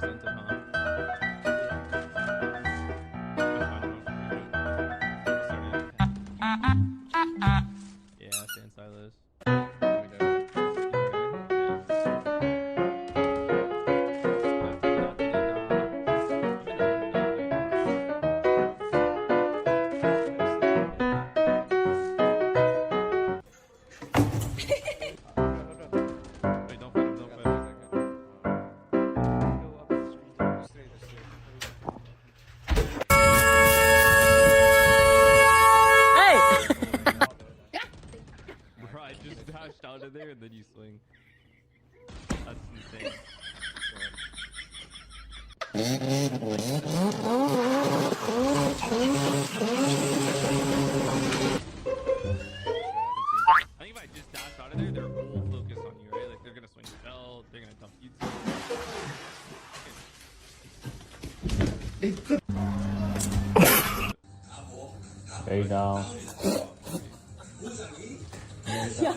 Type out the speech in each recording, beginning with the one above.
incentive, huh? Yeah, sand silos. Just dashed out of there and then you swing. That's insane. I think if I just dash out of there, they're all focused on you, right? Like they're gonna swing the belt, they're gonna dump you too. There you go. Yeah.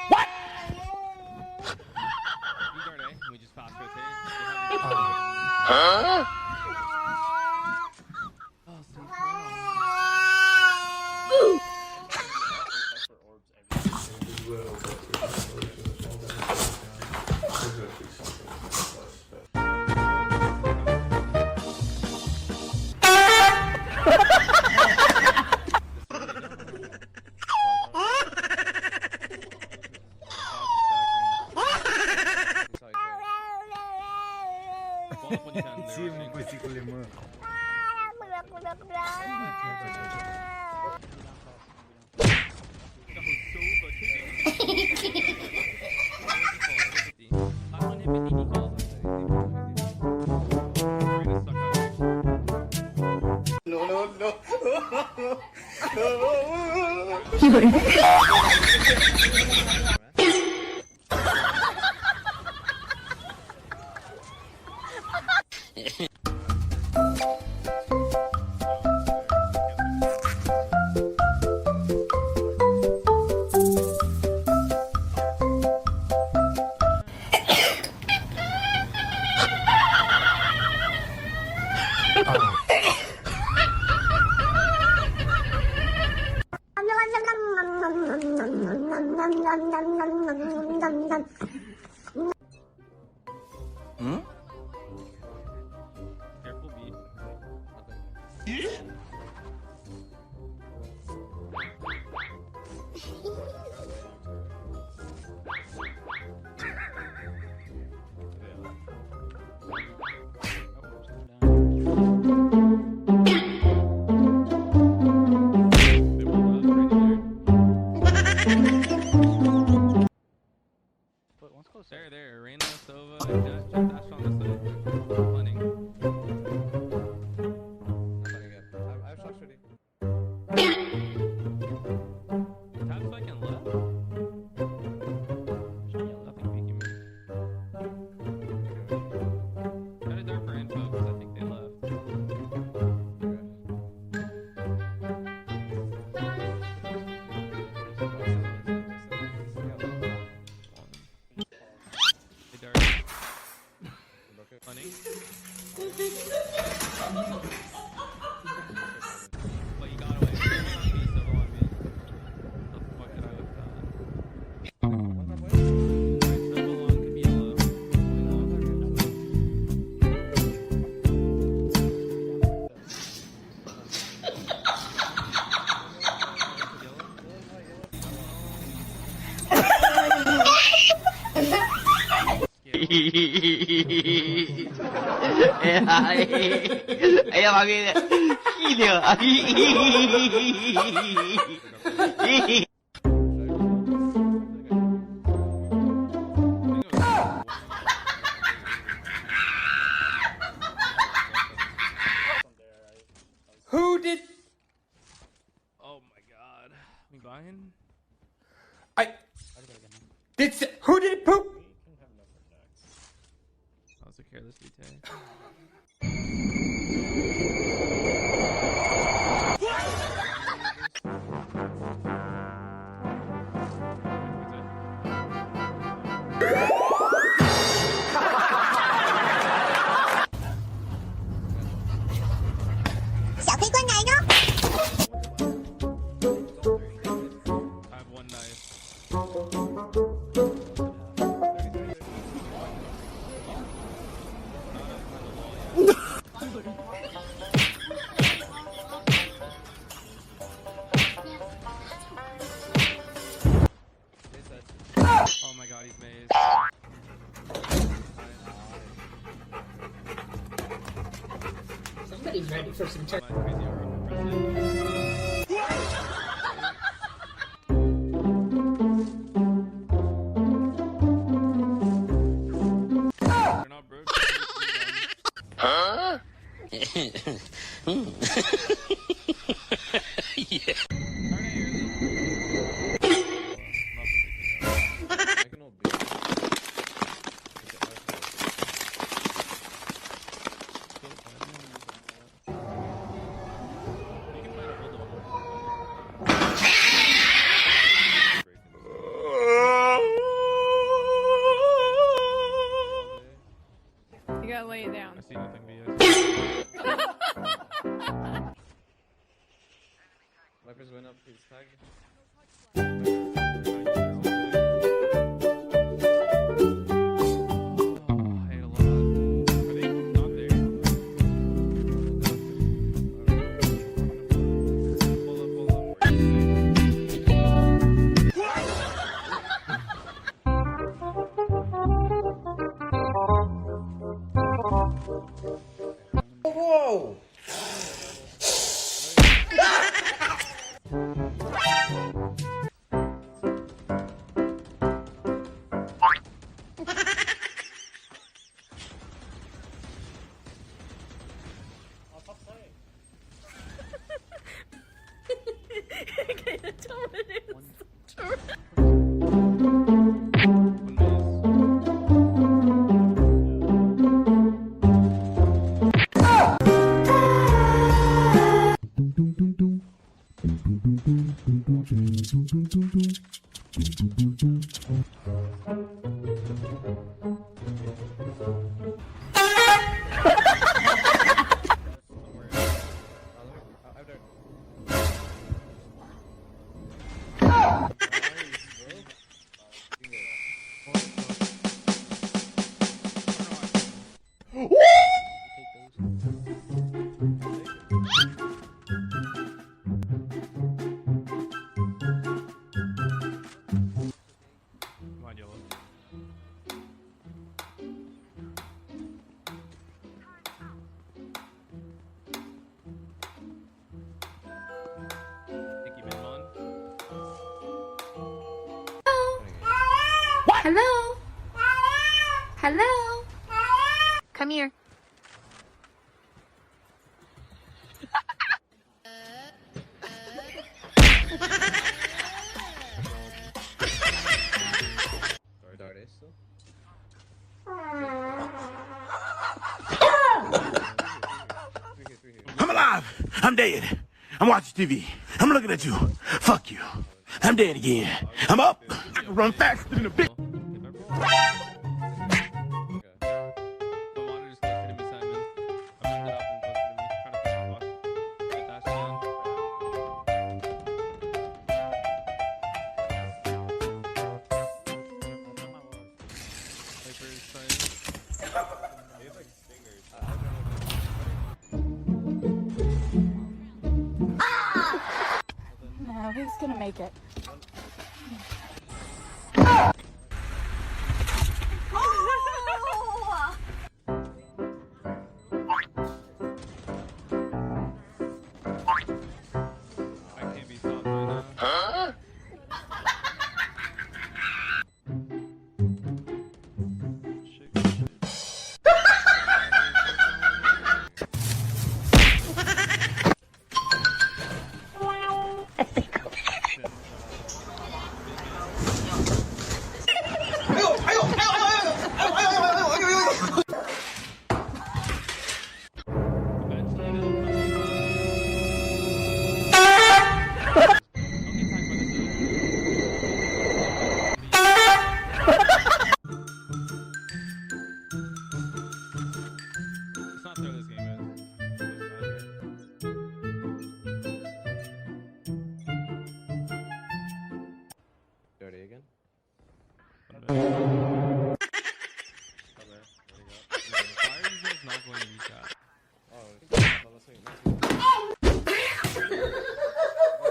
What? You guard A, and we just fast rotate. Huh? Oh, so Hmm? Careful, B. There, Arena, Sova, dash on the side. Planning. I have shots ready. Tap spike and left. Nothing peeking me. Try to dart for info because I think they left. Funny. But you got away. Civil on me, civil on me. What the fuck did I have done? Civil on could be yellow. Ay, makikita. Hindi ka. Who did? Oh my god. We buying? Who did poop? That was a careless detail. Everybody's ready for some turkey. Crazy aura for president. You're not broke. Huh? Yeah. I can hold B. You gotta lay it down. I see nothing VS. Wipers went up, he's tagged. Oh, I hate a lot. Are they not there? Pull up. Whoa! Okay, that's all it is. Come on, Yellow. Thank you, Benmon. Hello? Hello? Come here. Dart is still? I'm alive. I'm dead. I'm watching TV. I'm looking at you. Fuck you. I'm dead again. I'm up. I can run faster than a bitch. No, he's gonna make it. I can't be stopped right now. Huh? Let's not throw this game in. Dirty again? Why are you guys not going to use that? Oh, let's wait.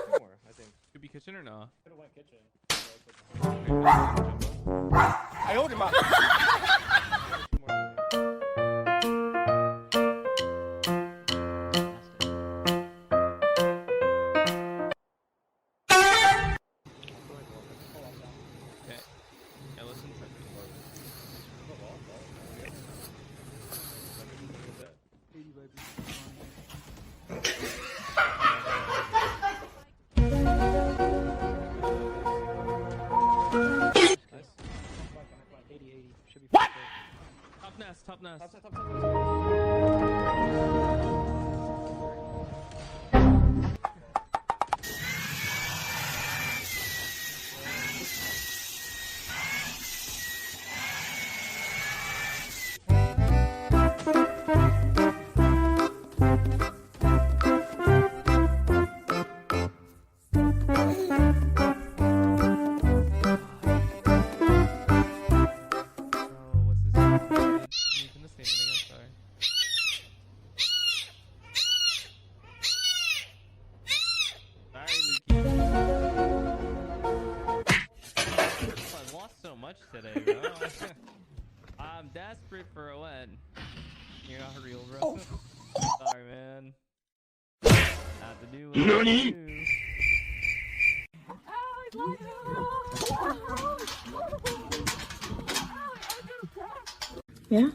One more, I think. Could be kitchen or no? Could have went kitchen. I owed him up. nest, top nest. Top side, top side, top side. Today, bro. I'm desperate for a win. You're not real, bro. Sorry, man. Have to do what I Nani? do. Yeah?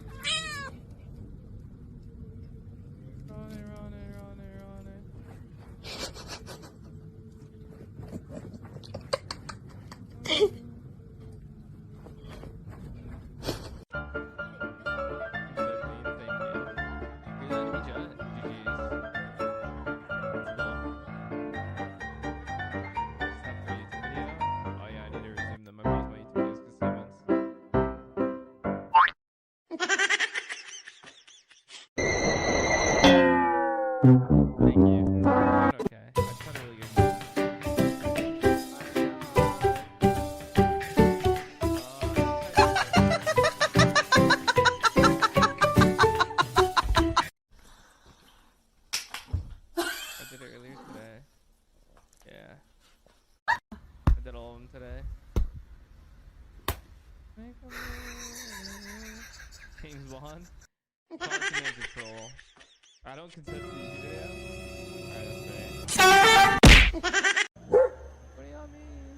Thank you. Okay. I tried a really good job. I did it earlier today. Yeah. I did all of them today. James Bond. Constant control. I don't consent to these videos. Alright, that's right. What do y'all mean?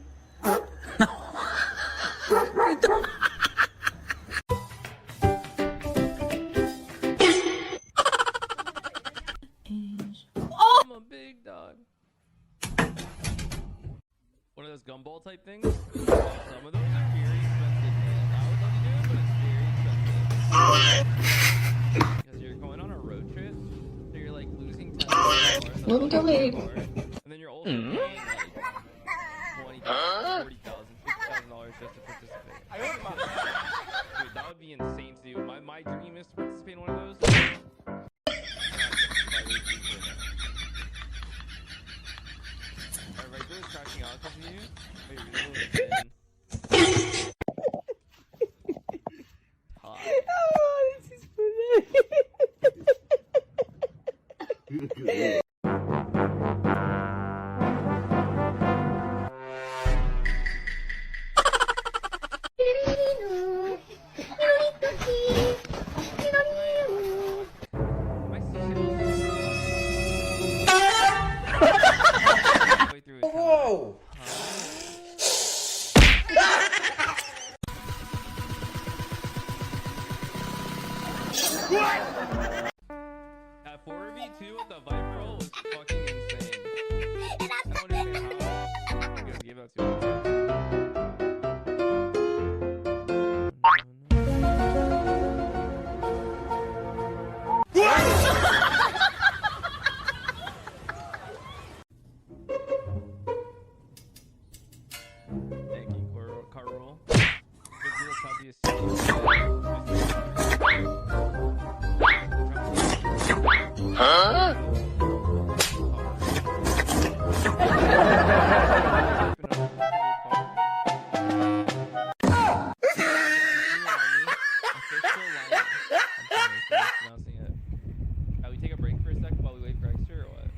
I'm a big dog. One of those gumball type things. Some of those are very expensive, man. I would love to do it, but it's very expensive. Because you're going on a road trip, so you're like losing $10,000. We'll go ahead. And then you're also paying like $20,000, $40,000, $50,000 just to participate. Dude, that would be insane to do. My dream is to participate in one of those. Are regulars crashing out because of you? Or you're really thin? Hot. My halfway through it. Whoa! That 4v2 with the Viper roll was fucking insane. I don't understand how you guys gave that to me. Thank you, car roll. Good deal, copy Huh? We take a break for a second while we wait for extra, or what?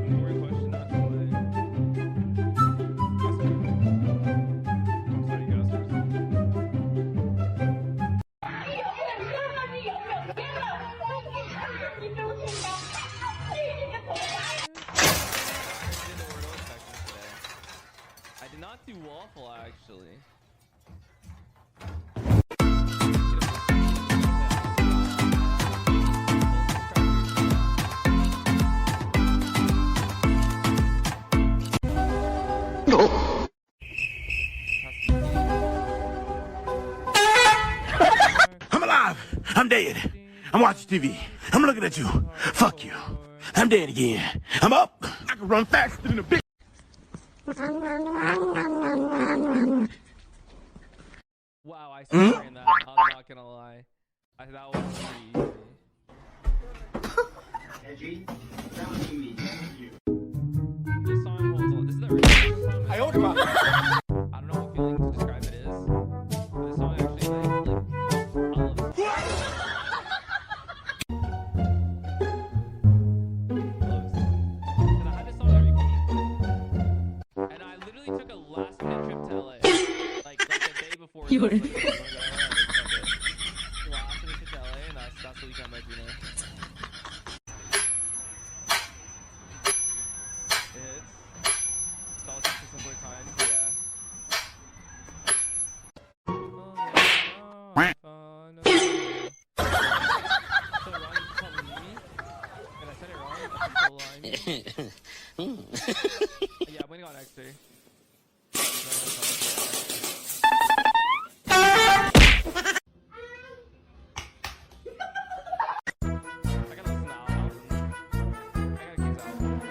More question, not to play. I'm sorry, you guys. I did not do waffle actually. I'm alive. I'm dead. I'm watching TV. I'm looking at you. Fuck you. I'm dead again. I'm up. I can run faster than a bitch. Wow, I swear in that. I'm not gonna lie. That was pretty easy. This song holds on. This is the original song. I don't know what feeling to describe it is. But this song actually like I love it. And I had this song on repeat. And I literally took a last minute trip to LA. Like the day before. You were. Last minute trip to LA, and that's the weekend by Gina. Nostalgic for simpler times, yeah. So wrong, you called me? And I said it wrong? That's the line. Yeah, I'm gonna go on X-ray. I gotta listen to albums. I gotta keep that album.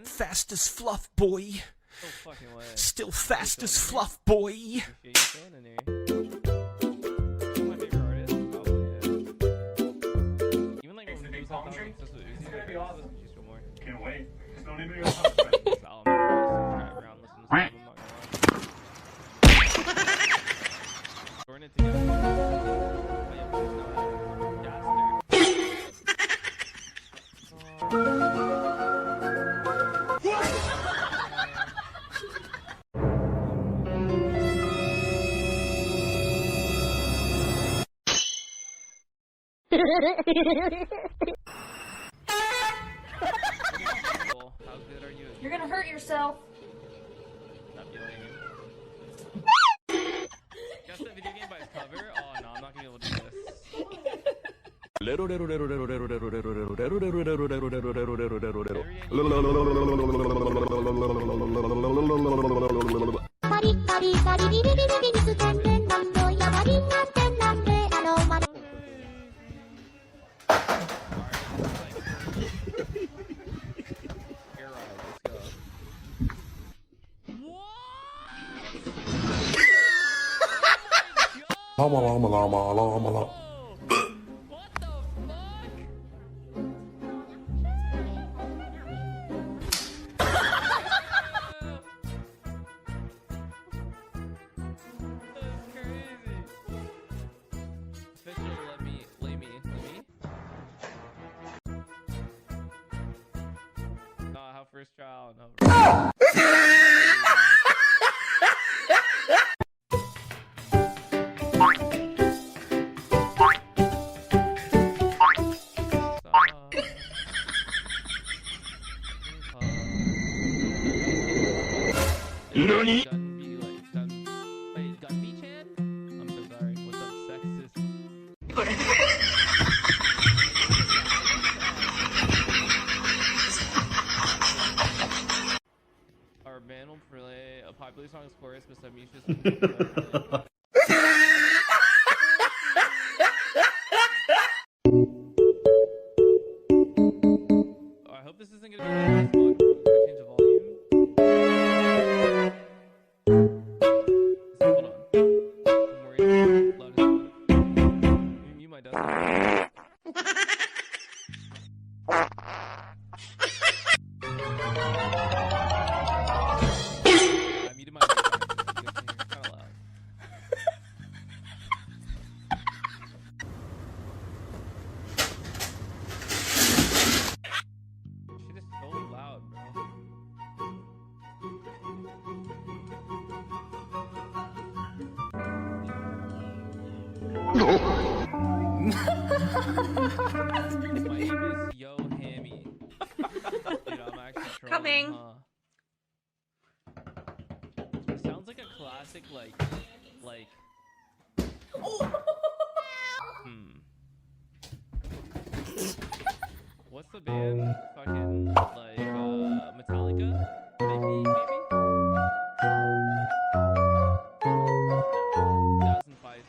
Fast as fluff, boy. Oh, fucking way. Still fast as fluff, boy. Appreciate you filling in here. My favorite artist, probably, yeah. Even like when we do something like this with Uzi, like, I listen to Juice more. Can't wait. Just don't even This album, I drive around, listen to this album, I'm not gonna lie. Storing it together. Oh, yeah, please no. How good are you? You're gonna hurt yourself. Stop yelling. Guess the video game by its cover? Oh no, I'm not gonna be able to do this. Air ride, let's go. Llama, llama, llama, llama, llama. What the fuck? That's crazy. Official, lay me. Nah, how first trial, no. Nani? Wait, Gunby-chan? I'm so sorry. What's up, sexist? Our band will play a popular song's chorus, but some musicians. I hope this isn't gonna be the last vlog. Can I change the volume? Hold on. I'm worried. Loud as fuck. Mute my desktop. I muted my desktop. It's kinda loud. Shit is so loud, bro. My name is Yo Hammy. Dude, I'm actually trolling, Coming. huh? It sounds like a classic, like. What's the band? Fucking like Metallica? Maybe? 2005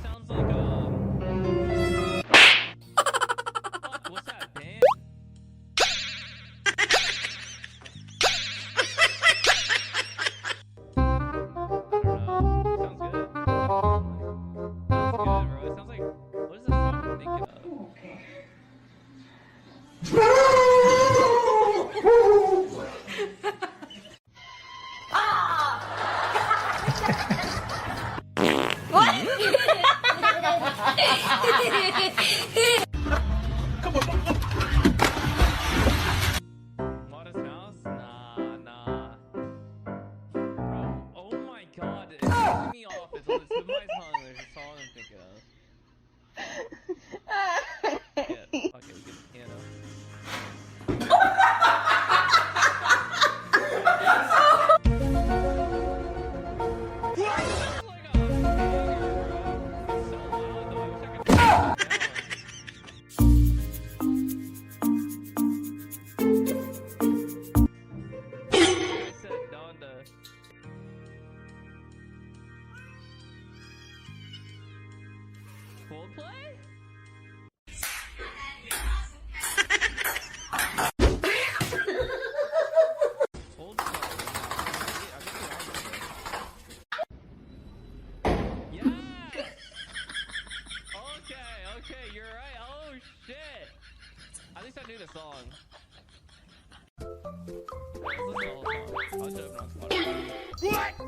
sounds like fuck, what's that band? I don't know. Sounds good. Sounds good, bro. It sounds like, what is this song I'm thinking of? Modest Mouse? Nah. Bro, oh my god, it's pissing me off. It's on the tip of my tongue. There's a song I'm thinking of. Yeah, fuck it, we get the piano. Coldplay? Yes! Okay, you're right. Oh shit! At least I knew the song. Let's listen to the whole song. I'll just open on Spotify. What? Oh,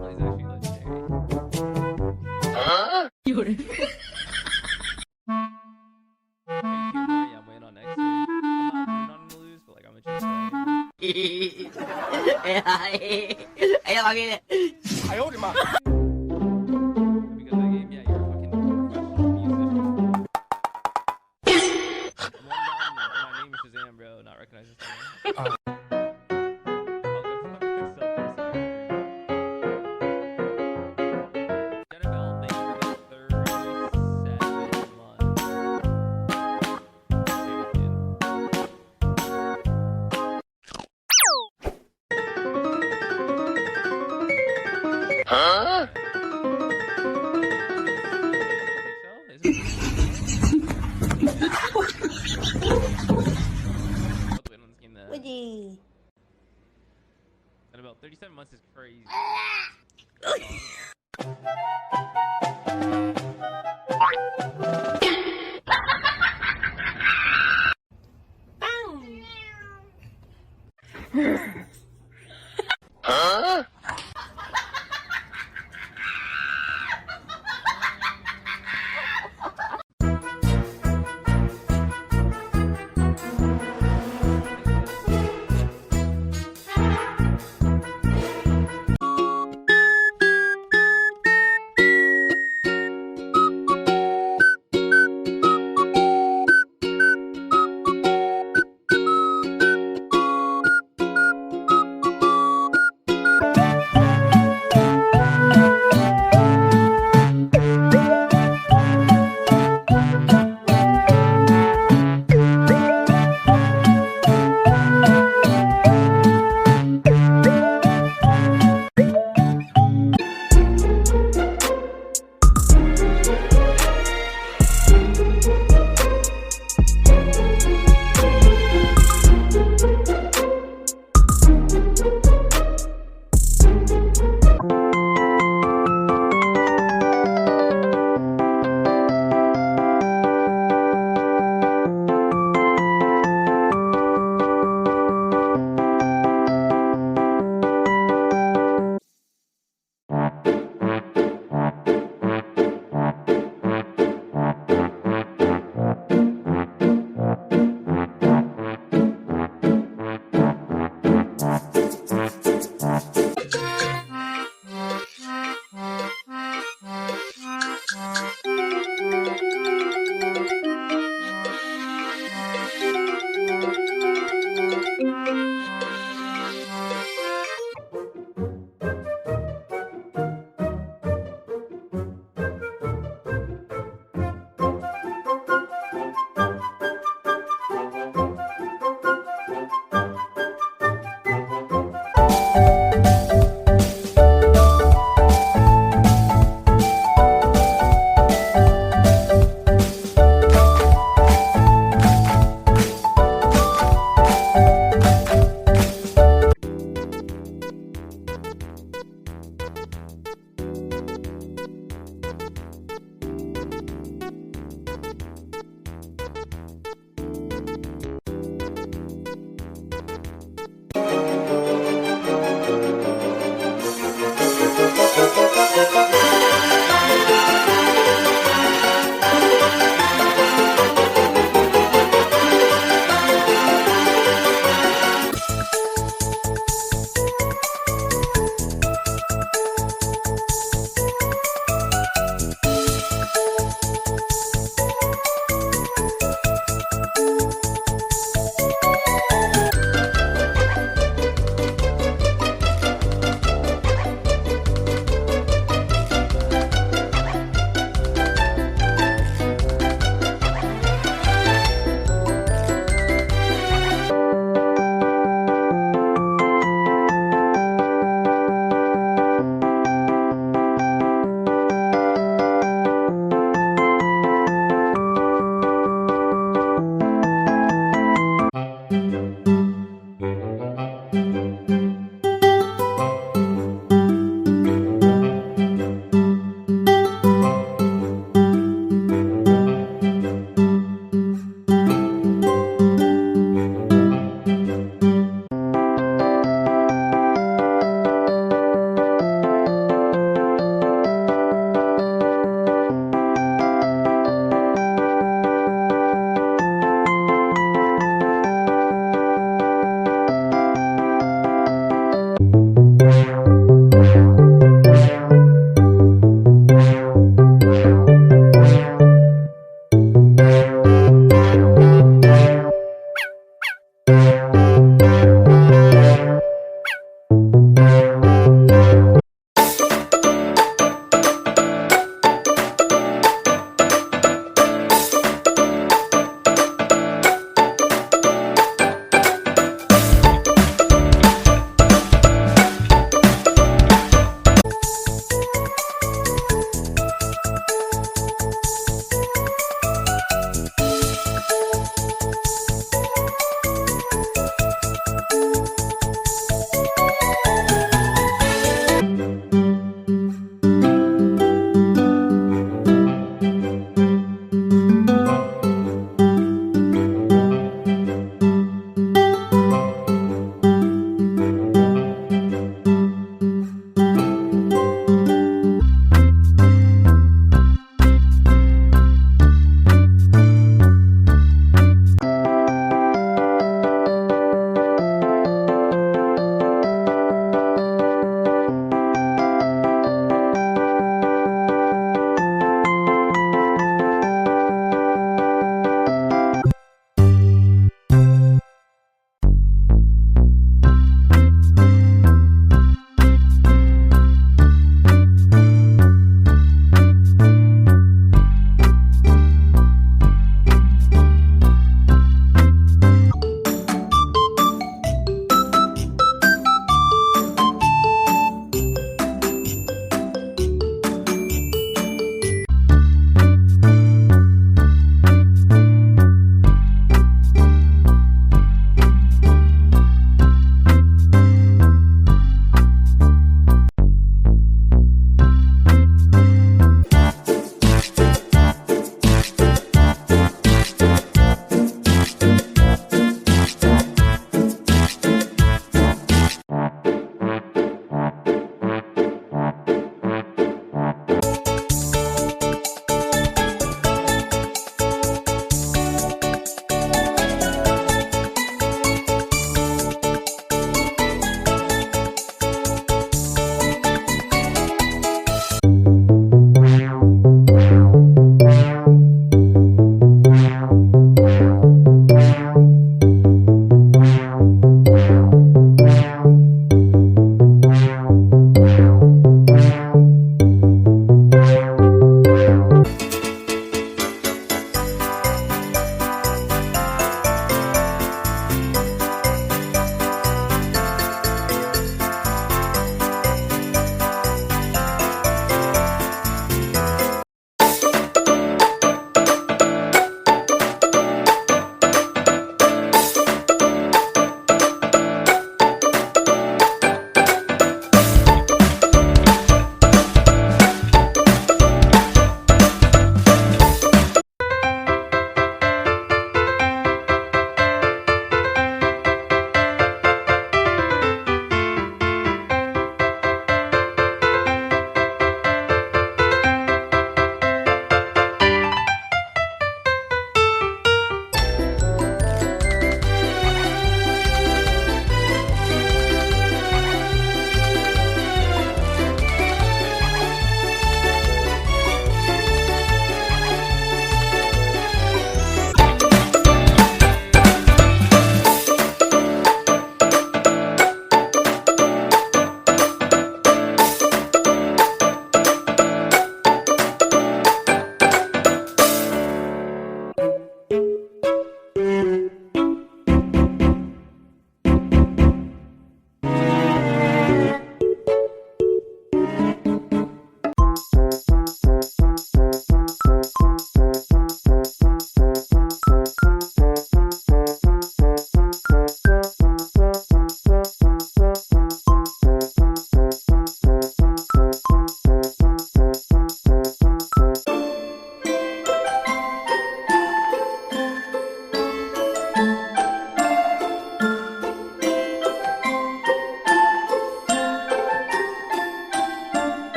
I don't have the fucking VPN. Do it. Ayo lagi nih. Ayo, di mana? Because that game, yeah, you're a fucking professional musician. My name is Shazam, bro. Not recognize this song. Huh? And about 37 months is crazy. Huh?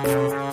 you